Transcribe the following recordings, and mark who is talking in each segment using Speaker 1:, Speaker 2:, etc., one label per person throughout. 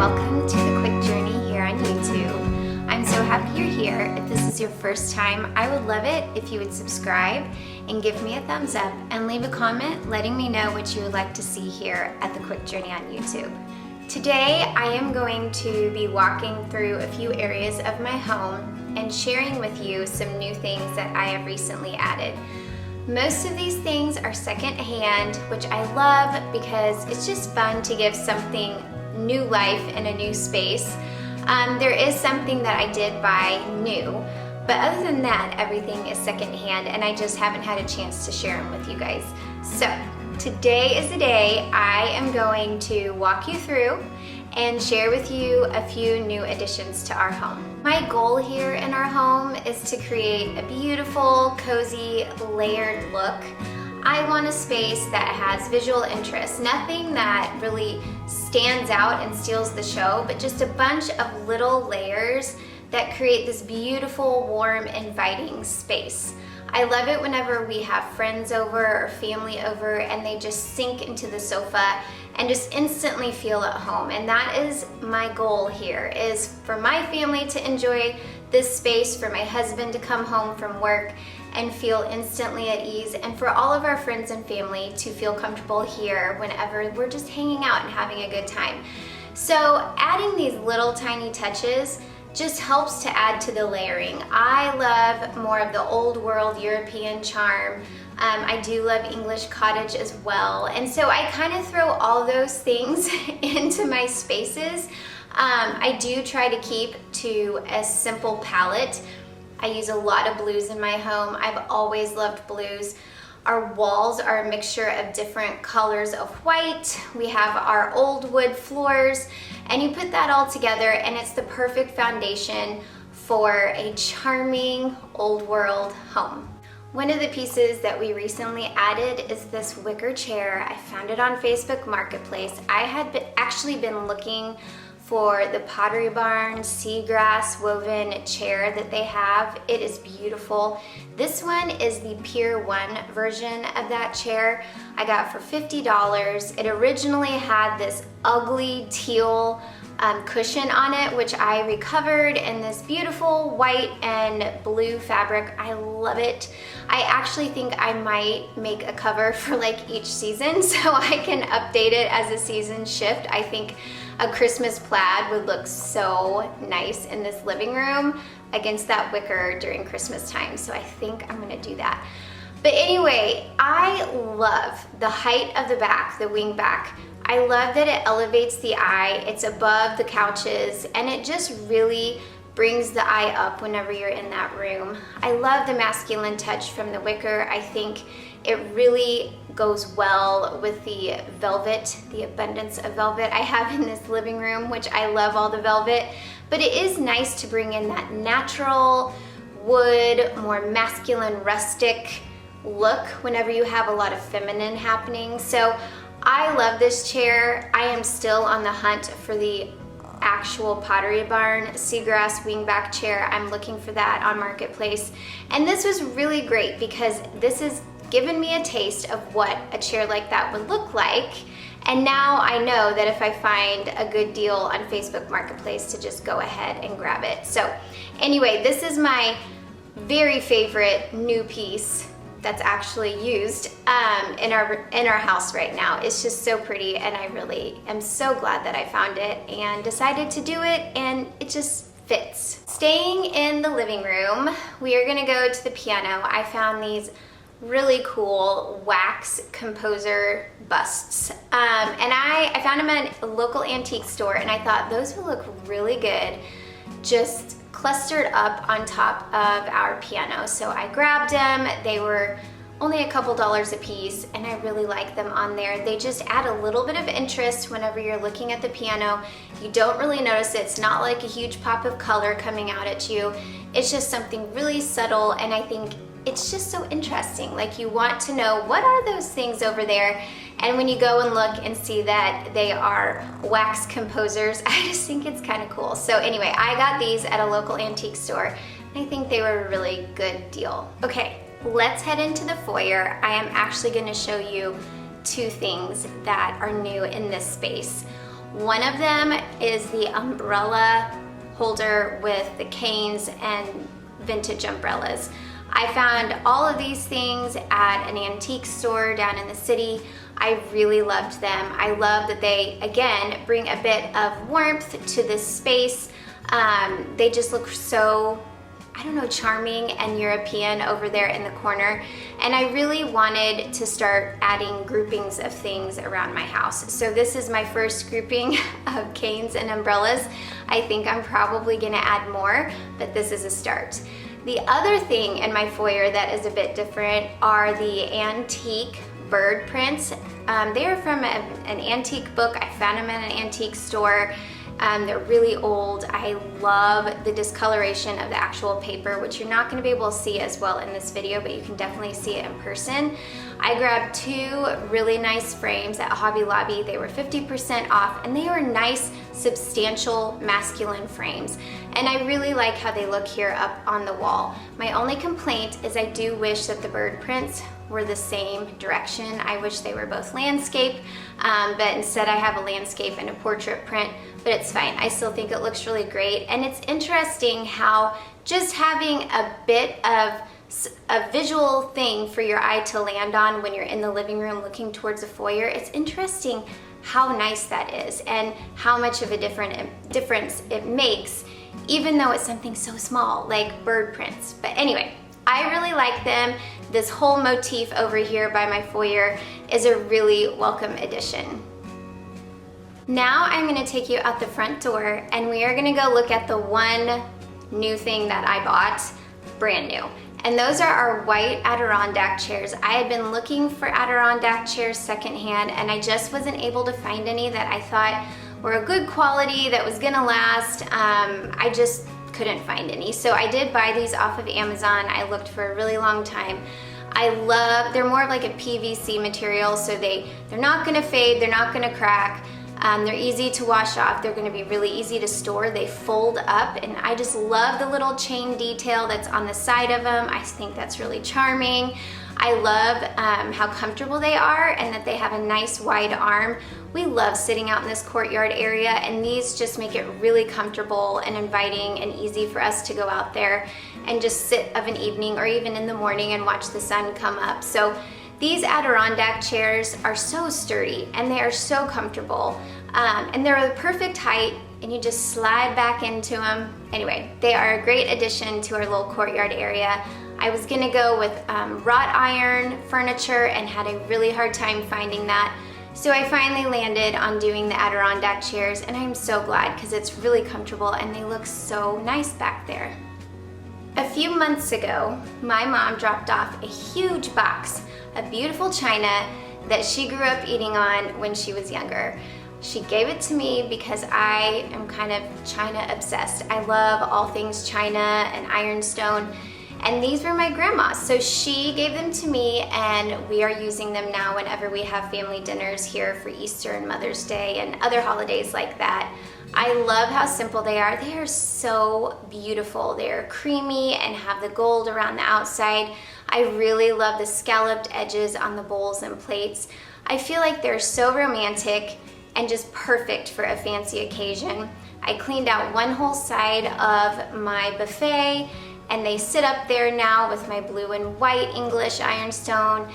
Speaker 1: welcome to the Quick Journey here on YouTube. I'm so happy you're here. If this is your first time, I would love it if you would subscribe and give me a thumbs up and leave a comment letting me know what you would like to see here at the Quick Journey on YouTube. Today I am going to be walking through a few areas of my home and sharing with you some new things that I have recently added. Most of these things are secondhand, which I love because it's just fun to give something new life in a new space. There is something that I did buy new, but other than that, everything is secondhand and I just haven't had a chance to share them with you guys. So today is the day I am going to walk you through and share with you a few new additions to our home. My goal here in our home is to create a beautiful, cozy, layered look. I want a space that has visual interest, nothing that really stands out and steals the show, but just a bunch of little layers that create this beautiful, warm, inviting space. I love it whenever we have friends over or family over and they just sink into the sofa and just instantly feel at home. And that is my goal here, is for my family to enjoy this space, for my husband to come home from work and feel instantly at ease, and for all of our friends and family to feel comfortable here whenever we're just hanging out and having a good time. So adding these little tiny touches just helps to add to the layering. I love more of the old world European charm. I do love English cottage as well. And so I kind of throw all those things into my spaces. I do try to keep to a simple palette. I use a lot of blues in my home. I've always loved blues. Our walls are a mixture of different colors of white. We have our old wood floors, and you put that all together and it's the perfect foundation for a charming old world home. One of the pieces that we recently added is this wicker chair. I found it on Facebook Marketplace. I had actually been looking for the Pottery Barn seagrass woven chair that they have. It is beautiful. This one is the Pier 1 version of that chair I got for $50. It originally had this ugly teal cushion on it, which I recovered in this beautiful white and blue fabric. I love it. I actually think I might make a cover for like each season so I can update it as the seasons shift. I think a Christmas plaid would look so nice in this living room against that wicker during Christmas time. So I think I'm gonna do that. But anyway, I love the height of the back, the wing back. I love that it elevates the eye, it's above the couches, and it just really brings the eye up whenever you're in that room. I love the masculine touch from the wicker. I think it really goes well with the velvet, the abundance of velvet I have in this living room, which I love all the velvet, but it is nice to bring in that natural wood, more masculine, rustic look whenever you have a lot of feminine happening. So I love this chair. I am still on the hunt for the actual Pottery Barn seagrass wingback chair. I'm looking for that on Marketplace. And this was really great because this has given me a taste of what a chair like that would look like. And now I know that if I find a good deal on Facebook Marketplace to just go ahead and grab it. So anyway, this is my very favorite new piece that's actually used in our house right now. It's just so pretty and I really am so glad that I found it and decided to do it, and it just fits. Staying in the living room, we are gonna go to the piano. I found these really cool wax composer busts. And I found them at a local antique store and I thought those would look really good just clustered up on top of our piano. So I grabbed them. They were only a couple dollars a piece and I really like them on there. They just add a little bit of interest whenever you're looking at the piano. You don't really notice it. It's not like a huge pop of color coming out at you. It's just something really subtle, and I think it's just so interesting. Like, you want to know what are those things over there, and when you go and look and see that they are wax composers, I just think it's kind of cool. So anyway, I got these at a local antique store and I think they were a really good deal. Okay, let's head into the foyer. I am actually going to show you two things that are new in this space. One of them is the umbrella holder with the canes and vintage umbrellas. I found all of these things at an antique store down in the city. I really loved them. I love that they, again, bring a bit of warmth to this space. They just look so, I don't know, charming and European over there in the corner. And I really wanted to start adding groupings of things around my house. So this is my first grouping of canes and umbrellas. I think I'm probably gonna add more, but this is a start. The other thing in my foyer that is a bit different are the antique bird prints. They are from an antique book. I found them at an antique store. They're really old. I love the discoloration of the actual paper, which you're not going to be able to see as well in this video, but you can definitely see it in person. I grabbed two really nice frames at Hobby Lobby. They were 50% off, and they were nice, substantial, masculine frames. And I really like how they look here up on the wall. My only complaint is I do wish that the bird prints were the same direction. I wish they were both landscape, but instead I have a landscape and a portrait print, but it's fine. I still think it looks really great. And it's interesting how just having a bit of a visual thing for your eye to land on when you're in the living room looking towards the foyer, it's interesting how nice that is and how much of a difference it makes, even though it's something so small like bird prints. But anyway, I really like them. This whole motif over here by my foyer is a really welcome addition. Now I'm gonna take you out the front door and we are gonna go look at the one new thing that I bought, brand new. And those are our white Adirondack chairs. I had been looking for Adirondack chairs secondhand and I just wasn't able to find any that I thought were a good quality, that was gonna last. I just couldn't find any. So I did buy these off of Amazon. I looked for a really long time. They're more of like a PVC material, so they're not gonna fade, they're not gonna crack. They're easy to wash off. They're gonna be really easy to store. They fold up, and I just love the little chain detail that's on the side of them. I think that's really charming. I love how comfortable they are and that they have a nice wide arm. We love sitting out in this courtyard area, and these just make it really comfortable and inviting and easy for us to go out there and just sit of an evening or even in the morning and watch the sun come up. So these Adirondack chairs are so sturdy and they are so comfortable, and they're the perfect height, and you just slide back into them. Anyway, they are a great addition to our little courtyard area. I was gonna go with wrought iron furniture and had a really hard time finding that. So I finally landed on doing the Adirondack chairs, and I'm so glad because it's really comfortable and they look so nice back there. A few months ago, my mom dropped off a huge box of beautiful china that she grew up eating on when she was younger. She gave it to me because I am kind of china obsessed. I love all things china and ironstone. And these were my grandma's, so she gave them to me, and we are using them now whenever we have family dinners here for Easter and Mother's Day and other holidays like that. I love how simple they are. They are so beautiful. They're creamy and have the gold around the outside. I really love the scalloped edges on the bowls and plates. I feel like they're so romantic and just perfect for a fancy occasion. I cleaned out one whole side of my buffet, and they sit up there now with my blue and white English ironstone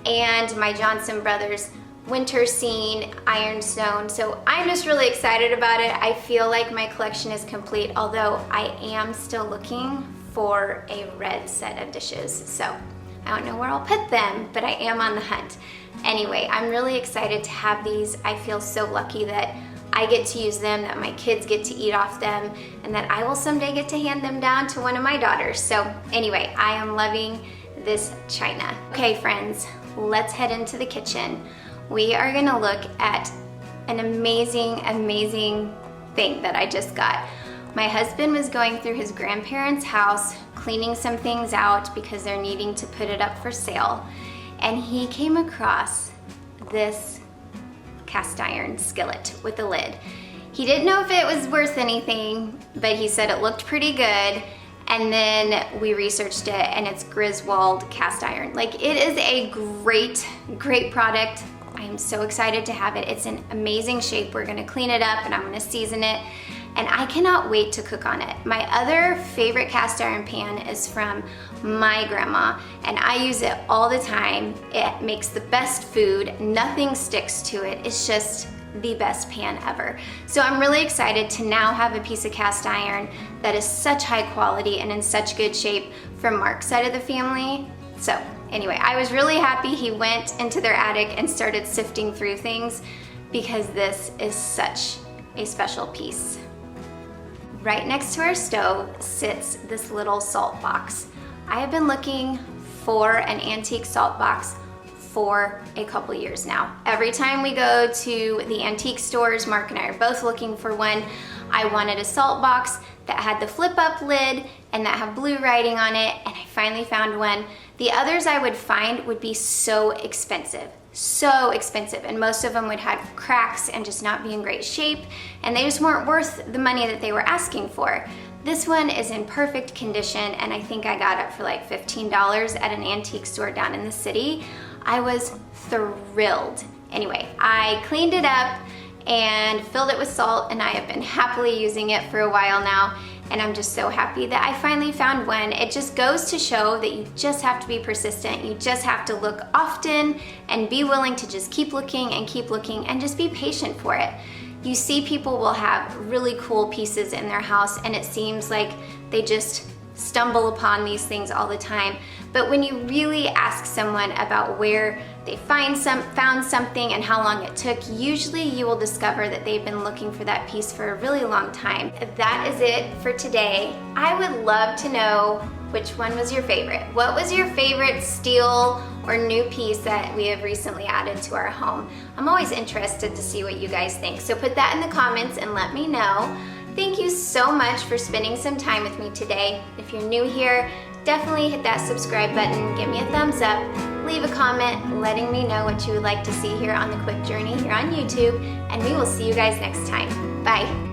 Speaker 1: and my Johnson Brothers winter scene ironstone. So I'm just really excited about it. I feel like my collection is complete, although I am still looking for a red set of dishes. So I don't know where I'll put them, but I am on the hunt. Anyway, I'm really excited to have these. I feel so lucky that I get to use them, that my kids get to eat off them, and that I will someday get to hand them down to one of my daughters. So anyway, I am loving this china. Okay friends, let's head into the kitchen. We are gonna look at an amazing, amazing thing that I just got. My husband was going through his grandparents' house, cleaning some things out because they're needing to put it up for sale, and he came across this cast iron skillet with a lid. He didn't know if it was worth anything, but he said it looked pretty good. And then we researched it, and it's Griswold cast iron. Like, it is a great, great product. I'm so excited to have it. It's in amazing shape. We're gonna clean it up and I'm gonna season it. And I cannot wait to cook on it. My other favorite cast iron pan is from my grandma, and I use it all the time. It makes the best food. Nothing sticks to it. It's just the best pan ever. So I'm really excited to now have a piece of cast iron that is such high quality and in such good shape from Mark's side of the family. So anyway, I was really happy he went into their attic and started sifting through things, because this is such a special piece. Right next to our stove sits this little salt box. I have been looking for an antique salt box for a couple years now. Every time we go to the antique stores, Mark and I are both looking for one. I wanted a salt box that had the flip up lid and that had blue writing on it, and I finally found one. The others I would find would be so expensive, and most of them would have cracks and just not be in great shape, and they just weren't worth the money that they were asking for. This one is in perfect condition, and I think I got it for like $15 at an antique store down in the city. I was thrilled. Anyway, I cleaned it up and filled it with salt, and I have been happily using it for a while now, and I'm just so happy that I finally found one. It just goes to show that you just have to be persistent. You just have to look often and be willing to just keep looking and just be patient for it. You see, people will have really cool pieces in their house, and it seems like they just stumble upon these things all the time. But when you really ask someone about where they found something and how long it took, usually you will discover that they've been looking for that piece for a really long time. That is it for today. I would love to know which one was your favorite. What was your favorite steel or new piece that we have recently added to our home? I'm always interested to see what you guys think. So put that in the comments and let me know. Thank you so much for spending some time with me today. If you're new here, definitely hit that subscribe button, give me a thumbs up, leave a comment letting me know what you would like to see here on The Quick Journey here on YouTube, and we will see you guys next time. Bye.